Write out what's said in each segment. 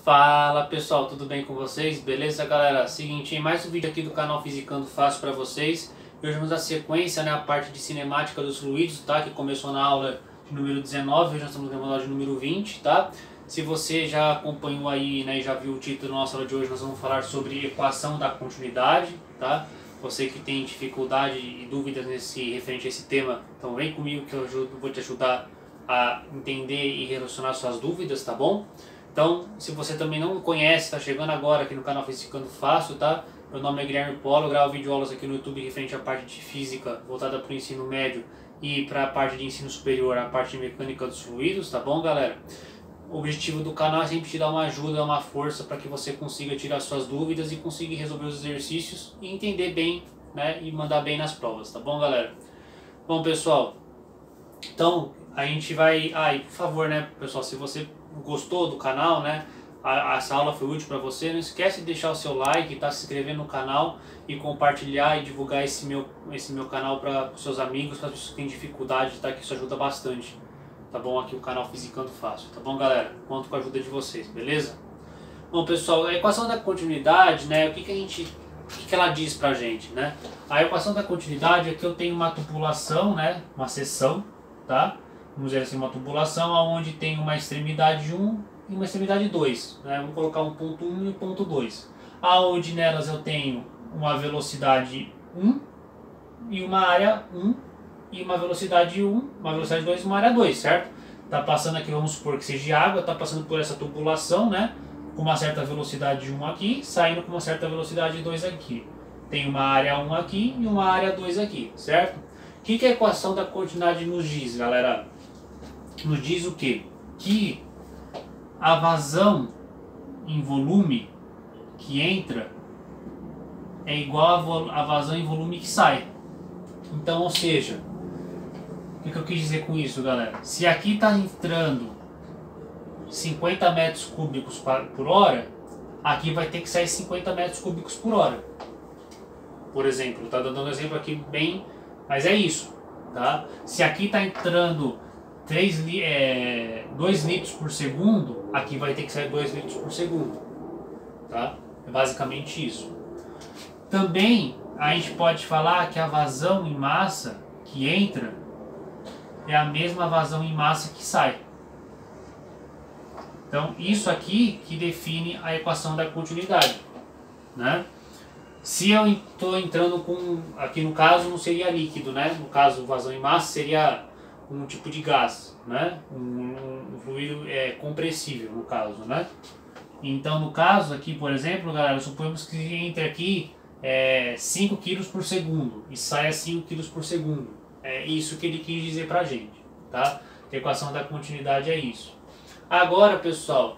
Fala pessoal, tudo bem com vocês? Beleza galera? Seguinte, mais um vídeo aqui do canal Fisicando Fácil para vocês. Hoje vamos dar sequência, né, a parte de cinemática dos fluidos, tá? Que começou na aula de número 19, hoje nós estamos na aula de número 20, tá? Se você já acompanhou aí, né, e já viu o título da nossa aula de hoje, nós vamos falar sobre equação da continuidade, tá? Você que tem dificuldade e dúvidas referente a esse tema, então vem comigo que eu vou te ajudar a entender e relacionar suas dúvidas, tá bom? Então, se você também não conhece, está chegando agora aqui no canal Fisicando Fácil, tá? Meu nome é Guilherme Polo, eu gravo videoaulas aqui no YouTube referente à parte de física voltada para o ensino médio e para a parte de ensino superior, a parte de mecânica dos fluidos, tá bom, galera? O objetivo do canal é sempre te dar uma ajuda, uma força para que você consiga tirar suas dúvidas e consiga resolver os exercícios e entender bem, né? E mandar bem nas provas, tá bom, galera? Bom, pessoal, então a gente vai... e por favor, né, pessoal, se você gostou do canal, né, essa aula foi útil para você, não esquece de deixar o seu like, tá, se inscrever no canal e compartilhar e divulgar esse meu canal para os seus amigos, para as pessoas que têm dificuldade, tá, que isso ajuda bastante, tá bom? Aqui o canal Fisicando Fácil, tá bom, galera? Conto com a ajuda de vocês, beleza? Bom, pessoal, a equação da continuidade, né, o que ela diz pra gente, né? A equação da continuidade é que eu tenho uma tubulação, né, uma seção, tá? Vamos dizer assim, uma tubulação onde tem uma extremidade 1 e uma extremidade 2. Né? Vamos colocar um ponto 1 e um ponto 2. Aonde nelas eu tenho uma velocidade 1 e uma área 1 e uma velocidade 1, uma velocidade 2 e uma área 2, certo? Está passando aqui, vamos supor que seja água, está passando por essa tubulação, né? Com uma certa velocidade 1 aqui, saindo com uma certa velocidade 2 aqui. Tem uma área 1 aqui e uma área 2 aqui, certo? O que a equação da continuidade nos diz, galera? Nos diz o quê? Que a vazão em volume que entra é igual a vazão em volume que sai. Então, ou seja, o que eu quis dizer com isso, galera? Se aqui está entrando 50 metros cúbicos por hora, aqui vai ter que sair 50 metros cúbicos por hora. Por exemplo, tá dando um exemplo aqui bem, mas é isso, tá? Se aqui está entrando 2 litros por segundo, aqui vai ter que sair 2 litros por segundo, tá? É basicamente isso. Também a gente pode falar que a vazão em massa que entra é a mesma vazão em massa que sai. Então isso aqui que define a equação da continuidade, né? Se eu estou entrando com, aqui no caso não seria líquido, né? No caso vazão em massa seria um tipo de gás, né? Um fluido compressível, no caso, né? Então, no caso aqui, por exemplo, galera, suponhamos que entre aqui 5 kg por segundo e saia 5 kg por segundo. É isso que ele quis dizer pra gente, tá? A equação da continuidade é isso. Agora, pessoal,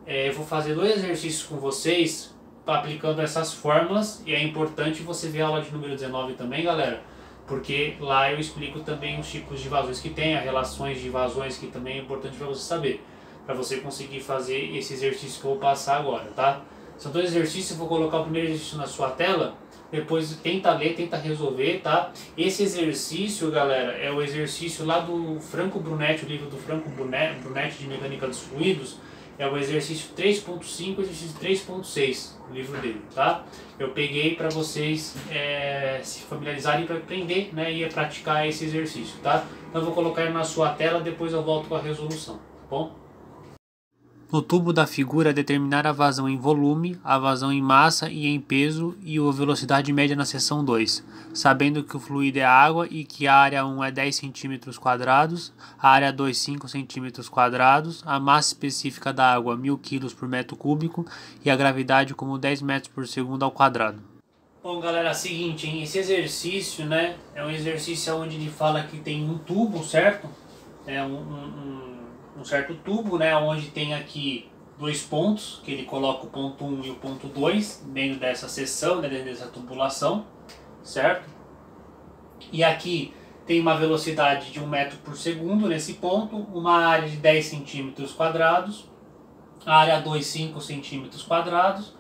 eu vou fazer 2 exercícios com vocês aplicando essas fórmulas e é importante você ver a aula de número 19 também, galera, porque lá eu explico também os tipos de vazões que tem, as relações de vazões que também é importante para você saber, para você conseguir fazer esse exercício que eu vou passar agora, tá? São 2 exercícios, eu vou colocar o primeiro exercício na sua tela, depois tenta ler, tenta resolver, tá? Esse exercício, galera, é o exercício lá do Franco Brunetti, o livro do Franco Brunetti de Mecânica dos Fluidos, é o exercício 3.5 e exercício 3.6, o livro dele, tá? Eu peguei para vocês se familiarizarem para aprender, né, e praticar esse exercício, tá? Então eu vou colocar ele na sua tela, depois eu volto com a resolução, tá bom? No tubo da figura, determinar a vazão em volume, a vazão em massa e em peso e a velocidade média na seção 2, sabendo que o fluido é água e que a área 1 é 10 cm², a área 2 5 cm², a massa específica da água 1000 kg por metro cúbico e a gravidade como 10 metros por segundo ao quadrado. Bom, galera, é o seguinte, hein? Esse exercício, né, é um exercício onde ele fala que tem um tubo, certo? É um certo tubo, né, onde tem aqui 2 pontos, que ele coloca o ponto 1 e o ponto 2 dentro dessa seção, né, dentro dessa tubulação, certo? E aqui tem uma velocidade de 1 metro por segundo nesse ponto, uma área de 10 cm², a área 2 5 cm²,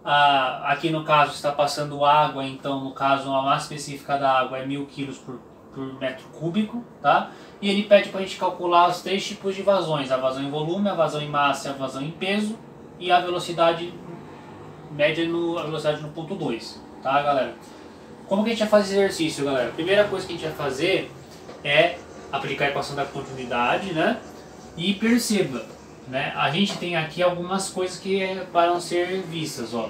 aqui no caso está passando água, então no caso a massa específica da água é 1000 kg por metro cúbico, tá? E ele pede para a gente calcular os 3 tipos de vazões, a vazão em volume, a vazão em massa e a vazão em peso, e a velocidade média a velocidade no ponto 2, tá, galera? Como que a gente vai fazer esse exercício, galera? A primeira coisa que a gente vai fazer é aplicar a equação da continuidade, né? E perceba, né? A gente tem aqui algumas coisas que para ser vistas, ó.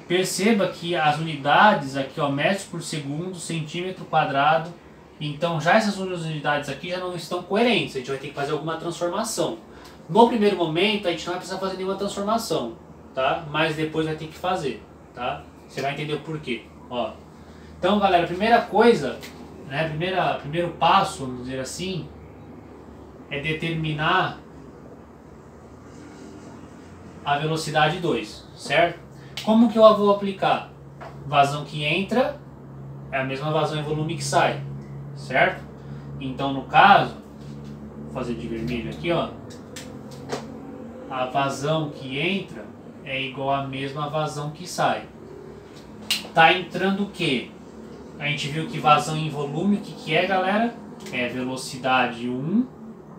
Perceba que as unidades aqui, ó, metros por segundo, centímetro quadrado. Então já essas unidades aqui já não estão coerentes. A gente vai ter que fazer alguma transformação. No primeiro momento a gente não vai precisar fazer nenhuma transformação, tá? Mas depois vai ter que fazer, tá? Você vai entender o porquê, ó. Então, galera, a primeira coisa, né? Primeiro passo, vamos dizer assim, é determinar a velocidade 2, certo? Como que eu vou aplicar? Vazão que entra é a mesma vazão em volume que sai, certo? Então, no caso, vou fazer de vermelho aqui, ó. A vazão que entra é igual à mesma vazão que sai. Tá entrando o quê? A gente viu que vazão em volume, o que que é, galera? É velocidade 1,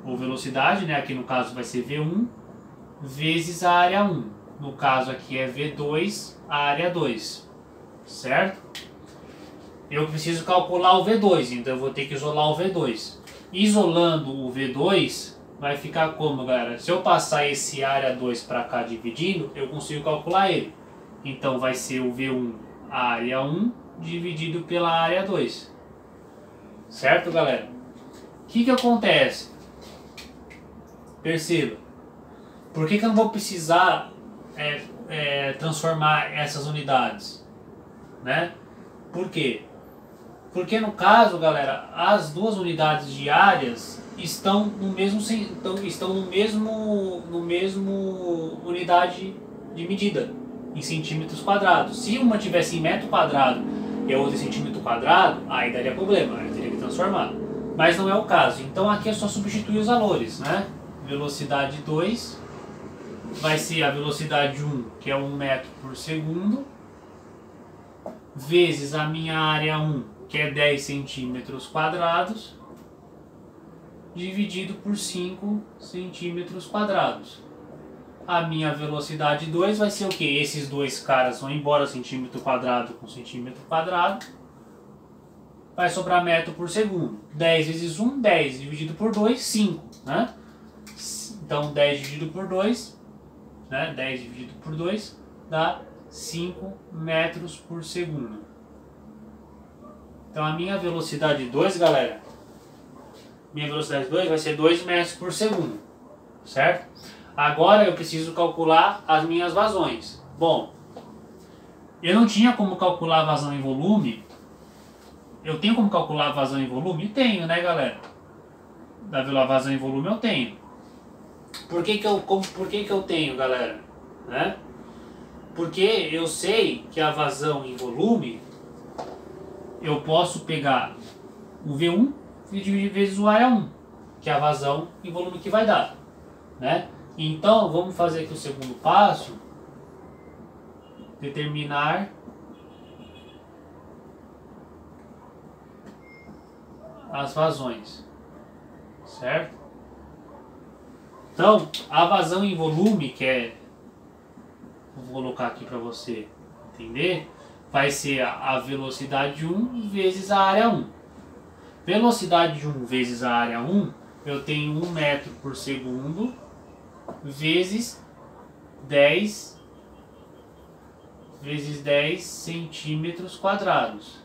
ou velocidade, né? Aqui no caso vai ser V1, vezes a área 1. No caso aqui é V2, a área 2, certo? Eu preciso calcular o V2, então eu vou ter que isolar o V2. Isolando o V2, vai ficar como, galera? Se eu passar esse área 2 para cá dividindo, eu consigo calcular ele. Então vai ser o V1, a área 1, dividido pela área 2. Certo, galera? O que acontece? Perceba. Por que eu não vou precisar transformar essas unidades, né? Por quê? Porque no caso, galera, as duas unidades diárias estão no mesmo unidade de medida, em centímetros quadrados. Se uma tivesse em metro quadrado e a outra em centímetro quadrado, aí daria problema, aí teria que transformar. Mas não é o caso. Então aqui é só substituir os valores, né? Velocidade 2 vai ser a velocidade 1, que é 1 metro por segundo, vezes a minha área 1, que é 10 centímetros quadrados, dividido por 5 centímetros quadrados. A minha velocidade 2 vai ser o que? Esses dois caras vão embora, centímetro quadrado com centímetro quadrado. Vai sobrar metro por segundo. 10 vezes 1, 10. Dividido por 2, 5. Né? Então 10 dividido por 2, né? 10 dividido por 2 dá 5 metros por segundo. Então a minha velocidade 2, galera, minha velocidade 2 vai ser 2 metros por segundo, certo? Agora eu preciso calcular as minhas vazões. Bom, eu não tinha como calcular a vazão em volume. Eu tenho como calcular a vazão em volume? Tenho, né, galera? Da vazão em volume eu tenho. Por que que eu tenho, galera? Né? Porque eu sei que a vazão em volume, eu posso pegar o V1 e dividir vezes o área 1, que é a vazão em volume que vai dar, né? Então, vamos fazer aqui o segundo passo, determinar as vazões, certo? Então, a vazão em volume, que é, vou colocar aqui para você entender, vai ser a velocidade 1 vezes a área 1. Velocidade de 1 vezes a área 1, eu tenho 1 metro por segundo vezes 10 centímetros quadrados,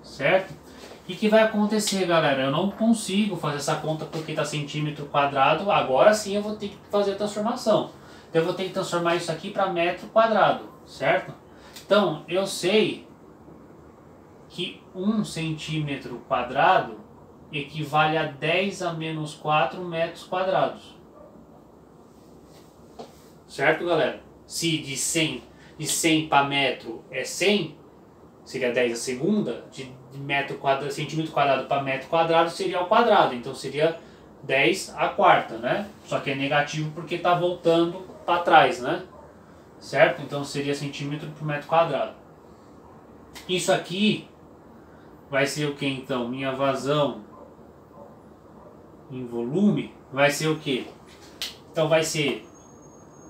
certo? O que vai acontecer, galera? Eu não consigo fazer essa conta porque está centímetro quadrado. Agora sim eu vou ter que fazer a transformação. Então eu vou ter que transformar isso aqui para metro quadrado, certo? Então eu sei que 1 centímetro quadrado equivale a 10 a menos 4 metros quadrados. Certo, galera? Se de 100 para metro é 100, seria 10 a segunda, de centímetro quadrado para metro quadrado seria ao quadrado, então seria 10 a quarta, né? Só que é negativo porque está voltando para trás, né? Certo? Então seria centímetro por metro quadrado. Isso aqui vai ser o que então? Minha vazão em volume vai ser o que? Então vai ser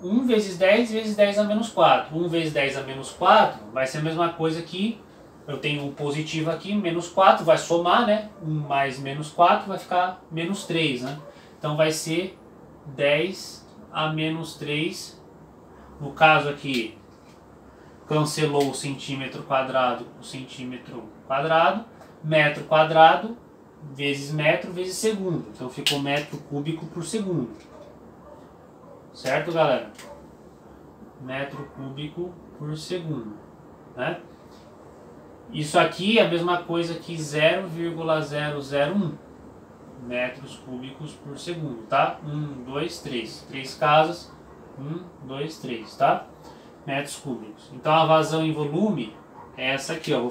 1 vezes 10 vezes 10 a menos 4. 1 vezes 10 a menos 4 vai ser a mesma coisa que eu tenho um positivo aqui, menos 4, vai somar, né? 1 mais menos 4 vai ficar menos 3, né? Então vai ser 10 a menos 3. No caso aqui, cancelou o centímetro quadrado com centímetro quadrado. Metro quadrado vezes metro vezes segundo. Então ficou metro cúbico por segundo. Certo, galera? Metro cúbico por segundo, né? Isso aqui é a mesma coisa que 0,001 metros cúbicos por segundo, tá? 1, 2, 3. 3 casas. 1, 2, 3, tá? Metros cúbicos. Então a vazão em volume é essa aqui, ó.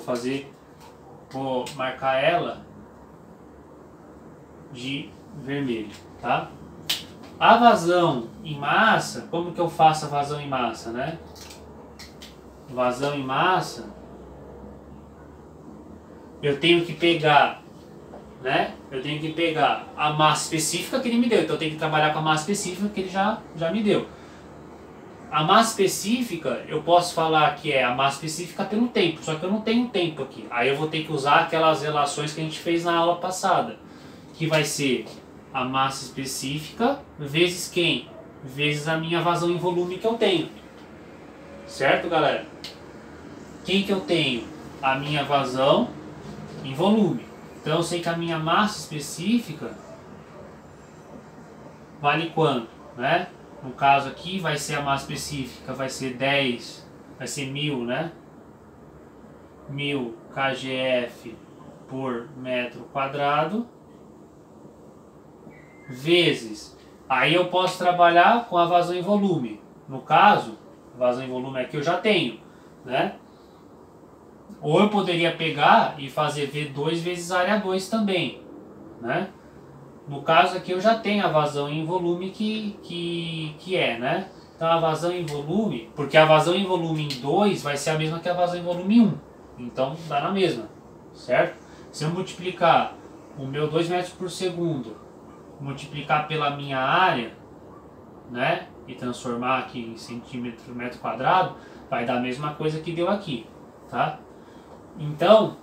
Vou marcar ela de vermelho, tá? A vazão em massa, como que eu faço a vazão em massa, né? Vazão em massa, eu tenho que pegar, né? Eu tenho que pegar a massa específica que ele me deu. Então eu tenho que trabalhar com a massa específica que ele já me deu. A massa específica, eu posso falar que é a massa específica pelo tempo, só que eu não tenho tempo aqui. Aí eu vou ter que usar aquelas relações que a gente fez na aula passada, que vai ser a massa específica vezes quem? Vezes a minha vazão em volume que eu tenho. Certo, galera? Quem que eu tenho? A minha vazão em volume. Então eu sei que a minha massa específica vale quanto, né? No caso aqui vai ser a massa específica, vai ser 10, vai ser 1000, né? 1000 kgf por metro quadrado, vezes, aí eu posso trabalhar com a vazão em volume. No caso, a vazão em volume aqui eu já tenho, né? Ou eu poderia pegar e fazer V2 vezes área 2 também, né? No caso aqui eu já tenho a vazão em volume que é, né? Então a vazão em volume, porque a vazão em volume em 2 vai ser a mesma que a vazão em volume 1. Então dá na mesma, certo? Se eu multiplicar o meu 2 metros por segundo, multiplicar pela minha área, né? E transformar aqui em centímetro por metro quadrado, vai dar a mesma coisa que deu aqui, tá? Então,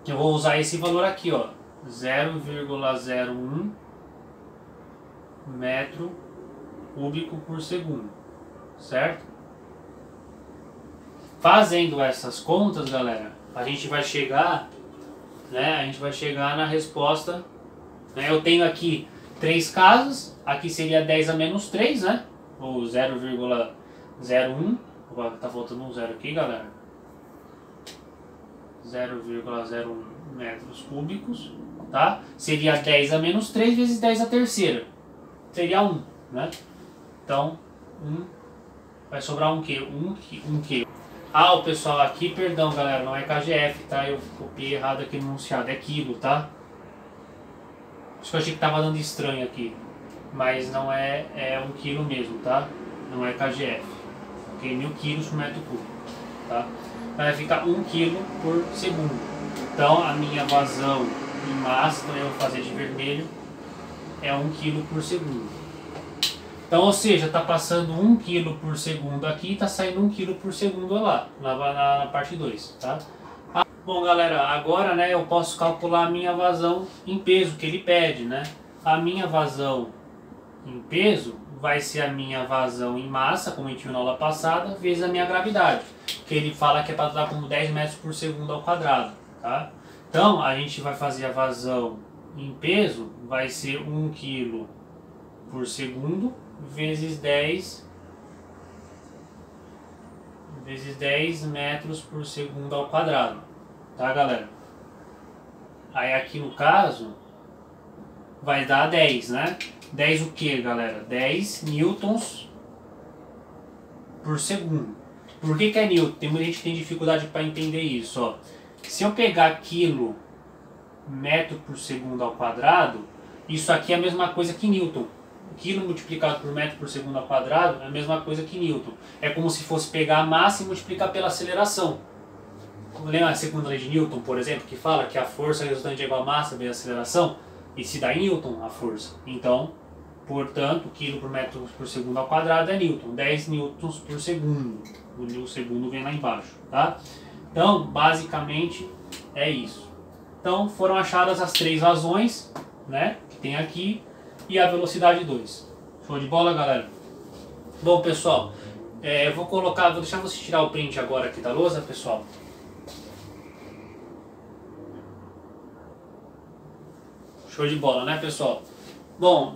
eu vou usar esse valor aqui, ó. 0,01 metro cúbico por segundo, certo? Fazendo essas contas, galera, a gente vai chegar, né? A gente vai chegar na resposta, né? Eu tenho aqui 3 casas, aqui seria 10 a menos 3, né? Ou 0,01, tá faltando um zero aqui, galera. 0,01 metros cúbicos, tá? Seria 10 a menos 3 vezes 10 a terceira. Seria 1, né? Então, 1, vai sobrar um quê? 1 quê? Ah, o pessoal aqui, perdão, galera, não é kgf, tá? Eu copiei errado aqui no enunciado, é quilo, tá? Acho que eu achei que tava dando estranho aqui, mas não é, é 1 quilo mesmo, tá? Não é kgf. Ok? 1000 quilos por metro cúbico, tá? Vai ficar 1 kg por segundo. Então a minha vazão em massa, então eu vou fazer de vermelho, é 1 kg por segundo. Então, ou seja, está passando 1 kg por segundo aqui e está saindo 1 kg por segundo lá, na parte 2, tá? Bom, galera, agora, né, eu posso calcular a minha vazão em peso que ele pede, né? A minha vazão em peso vai ser a minha vazão em massa, como a gente viu na aula passada, vezes a minha gravidade, que ele fala que é para dar como 10 metros por segundo ao quadrado, tá? Então, a gente vai fazer a vazão em peso, vai ser 1 kg por segundo, vezes 10 metros por segundo ao quadrado, tá, galera? Aí aqui no caso vai dar 10, né? 10 o que, galera? 10 newtons por segundo. Por que é newton? Tem muita gente que tem dificuldade para entender isso, ó. Se eu pegar quilo metro por segundo ao quadrado, isso aqui é a mesma coisa que newton. Quilo multiplicado por metro por segundo ao quadrado é a mesma coisa que newton. É como se fosse pegar a massa e multiplicar pela aceleração. Lembra a segunda lei de Newton, por exemplo, que fala que a força resultante é igual a massa vezes a aceleração? E se dá em newton a força. Então, Portanto, quilo por metro por segundo ao quadrado é newton, 10 newtons por segundo. O segundo vem lá embaixo, tá? Então, basicamente, é isso. Então, foram achadas as 3 vazões, né, que tem aqui, e a velocidade 2. Show de bola, galera? Bom, pessoal, eu vou deixar você tirar o print agora aqui da lousa, pessoal. Show de bola, né, pessoal? Bom,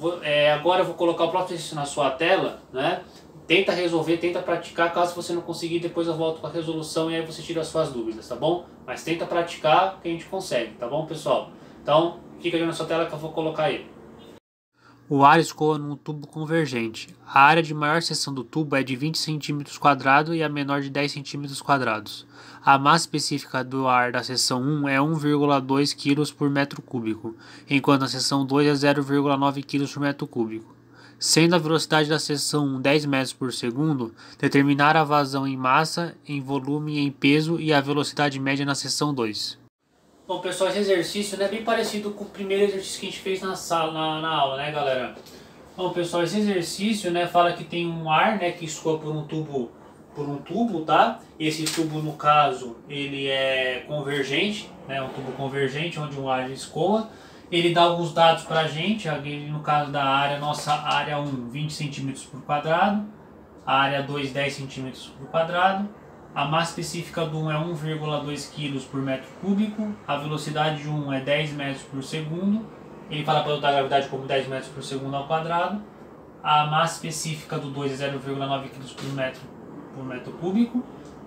agora eu vou colocar o próprio exercício na sua tela, né? Tenta resolver, tenta praticar. Caso você não conseguir, depois eu volto com a resolução e aí você tira as suas dúvidas, tá bom? Mas tenta praticar que a gente consegue, tá bom, pessoal? Então, fica aí na sua tela que eu vou colocar aí. O ar escoa num tubo convergente. A área de maior seção do tubo é de 20 cm² e a menor de 10 cm². A massa específica do ar da seção 1 é 1,2 kg por metro cúbico, enquanto a seção 2 é 0,9 kg por metro cúbico. Sendo a velocidade da seção 1 10 metros por segundo, determinar a vazão em massa, em volume e em peso e a velocidade média na seção 2. Bom, pessoal, esse exercício é bem parecido com o primeiro exercício que a gente fez na aula, né, galera? Bom, pessoal, esse exercício, fala que tem um ar, que escoa por um tubo, tá? Esse tubo, no caso, ele é convergente, um tubo convergente, onde um ar escoa. Ele dá alguns dados pra gente, no caso da área, nossa área 1, 20 cm², a área 2, 10 cm². A massa específica do 1 é 1,2 kg por metro cúbico, a velocidade de 1 é 10 metros por segundo, ele fala para adotar a gravidade como 10 metros por segundo ao quadrado, a massa específica do 2 é 0,9 kg por metro cúbico,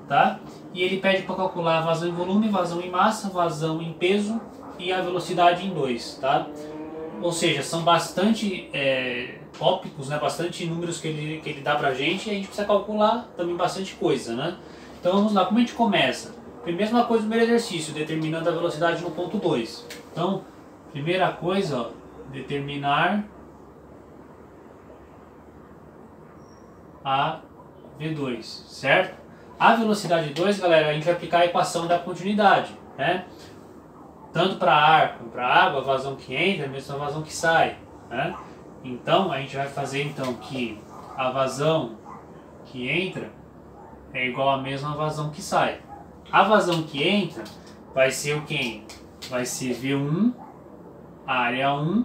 tá? E ele pede para calcular a vazão em volume, vazão em massa, vazão em peso e a velocidade em 2, tá? Ou seja, são bastante tópicos, bastante números que ele dá pra gente e a gente precisa calcular também bastante coisa, né? Então vamos lá, como a gente começa? Mesma coisa no primeiro exercício, determinando a velocidade no ponto 2. Então, primeira coisa, ó, determinar a V2, certo? A velocidade 2, galera, a gente vai aplicar a equação da continuidade, né? Tanto para ar como para água, a vazão que entra é a mesma vazão que sai, né? Então, a gente vai fazer então que a vazão que entra é igual à mesma vazão que sai. A vazão que entra vai ser o quê? Vai ser V1, área 1,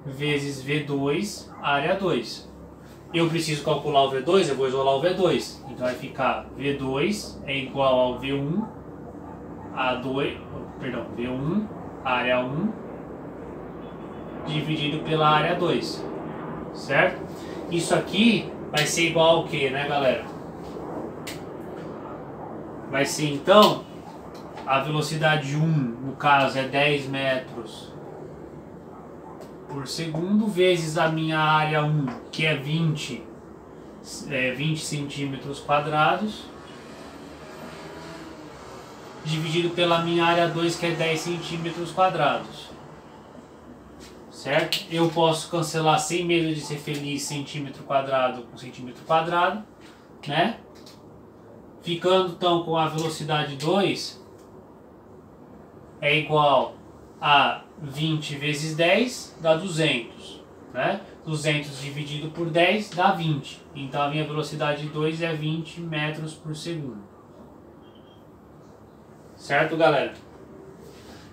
vezes V2, área 2. Eu preciso calcular o V2, eu vou isolar o V2. Então vai ficar V2 é igual ao V1, V1, área 1, dividido pela área 2. Certo? Isso aqui vai ser igual ao quê, né, galera? Vai ser então, a velocidade 1, no caso, é 10 metros por segundo, vezes a minha área 1, que é 20 cm², dividido pela minha área 2, que é 10 cm². Certo? Eu posso cancelar, sem medo de ser feliz, centímetro quadrado com centímetro quadrado, né? Ficando então com a velocidade 2 é igual a 20 vezes 10 dá 200, né? 200 dividido por 10 dá 20. Então a minha velocidade 2 é 20 metros por segundo. Certo, galera?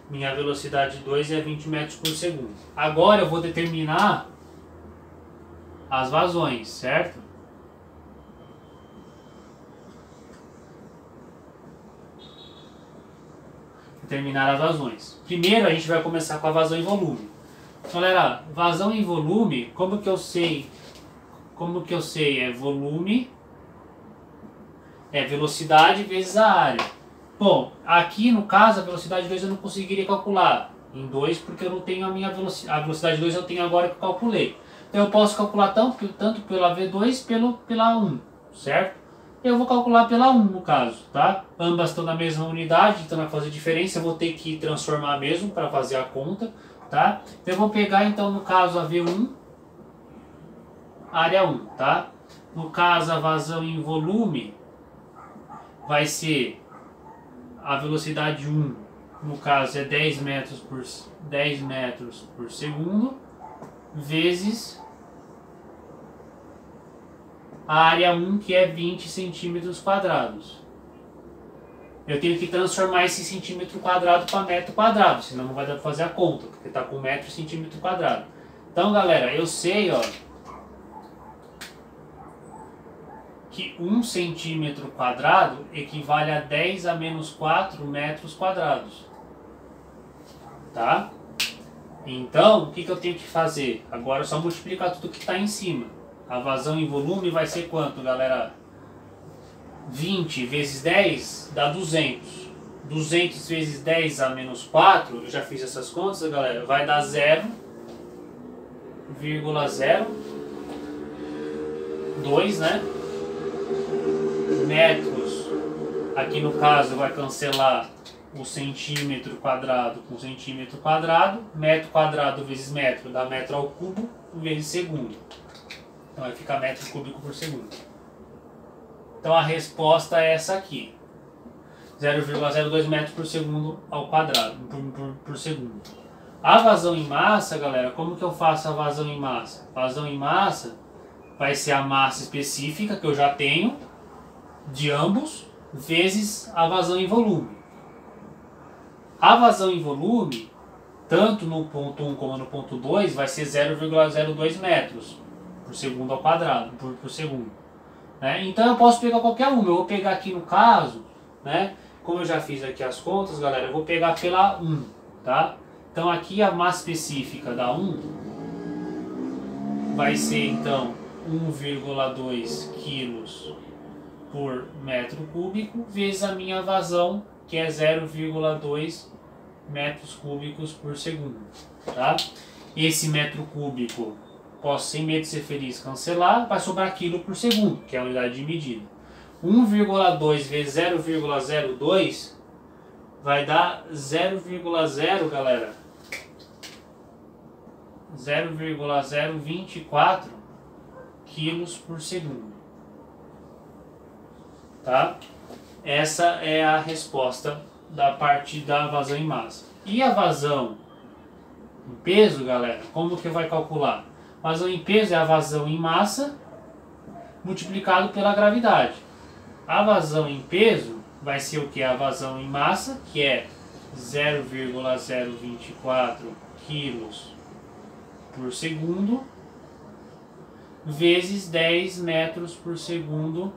Minha velocidade 2 é 20 metros por segundo. Agora eu vou determinar as vazões, certo? Determinar as vazões. Primeiro a gente vai começar com a vazão em volume. Então, galera, vazão em volume, como que eu sei? É volume, é velocidade vezes a área. Bom, aqui no caso a velocidade 2 eu não conseguiria calcular em 2 porque eu não tenho a minha velocidade. A velocidade 2 eu tenho agora que eu calculei. Então eu posso calcular tanto pela V2 pela 1, certo? Eu vou calcular pela 1 no caso, tá? Ambas estão na mesma unidade, então vai fazer diferença, eu vou ter que transformar mesmo para fazer a conta, tá? Então eu vou pegar então no caso a V1, área 1, tá? No caso a vazão em volume vai ser a velocidade 1, no caso é 10 metros por segundo, vezes a área 1, que é 20 centímetros quadrados. Eu tenho que transformar esse centímetro quadrado para metro quadrado, senão não vai dar para fazer a conta, porque está com metro e centímetro quadrado. Então, galera, eu sei, ó, que 1 centímetro quadrado equivale a 10 a menos 4 metros quadrados. Tá? Então, o que eu tenho que fazer? Agora é só multiplicar tudo que está em cima. A vazão em volume vai ser quanto, galera? 20 vezes 10 dá 200. 200 vezes 10 a menos 4, eu já fiz essas contas, galera, vai dar 0,02, né? Metros. Aqui no caso vai cancelar o centímetro quadrado com centímetro quadrado. Metro quadrado vezes metro dá metro ao cubo vezes segundo. Então vai ficar metro cúbico por segundo. Então a resposta é essa aqui. 0,02 metros por segundo ao quadrado, por segundo. A vazão em massa, galera, como que eu faço a vazão em massa? Vazão em massa vai ser a massa específica que eu já tenho de ambos, vezes a vazão em volume. A vazão em volume, tanto no ponto 1 como no ponto 2, vai ser 0,02 metros por segundo ao quadrado, por segundo. Né? Então eu posso pegar qualquer uma. Eu vou pegar aqui no caso, né? Como eu já fiz aqui as contas, galera, eu vou pegar pela 1, tá? Então aqui a massa específica da 1 vai ser então 1,2 quilos por metro cúbico vezes a minha vazão, que é 0,2 metros cúbicos por segundo, tá? Esse metro cúbico, posso sem medo de ser feliz cancelar, vai sobrar quilo por segundo, que é a unidade de medida. 1,2 vezes 0,02 vai dar 0,0, galera, 0,024 quilos por segundo, tá? Essa é a resposta da parte da vazão em massa. E a vazão em peso, galera, como que vai calcular? Vazão em peso é a vazão em massa multiplicado pela gravidade. A vazão em peso vai ser o que? A vazão em massa, que é 0,024 quilos por segundo, vezes 10 metros por segundo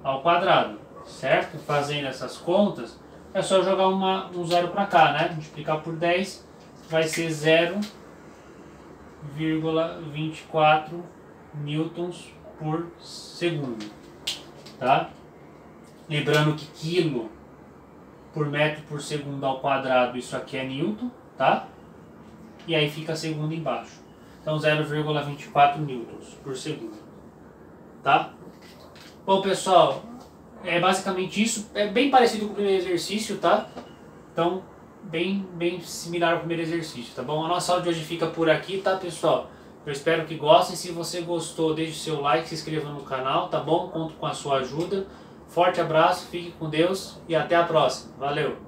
ao quadrado, certo? Fazendo essas contas, é só jogar um zero para cá, né? Multiplicar por 10 vai ser 0,24 newtons por segundo, tá? Lembrando que quilo por metro por segundo ao quadrado, isso aqui é newton, tá? E aí fica segundo embaixo. Então 0,24 newtons por segundo, tá? Bom, pessoal, é basicamente isso. É bem parecido com o primeiro exercício, tá? Então, bem similar ao primeiro exercício, tá bom? A nossa aula de hoje fica por aqui, tá, pessoal? Eu espero que gostem. Se você gostou, deixe o seu like, se inscreva no canal, tá bom? Conto com a sua ajuda. Forte abraço, fique com Deus e até a próxima. Valeu!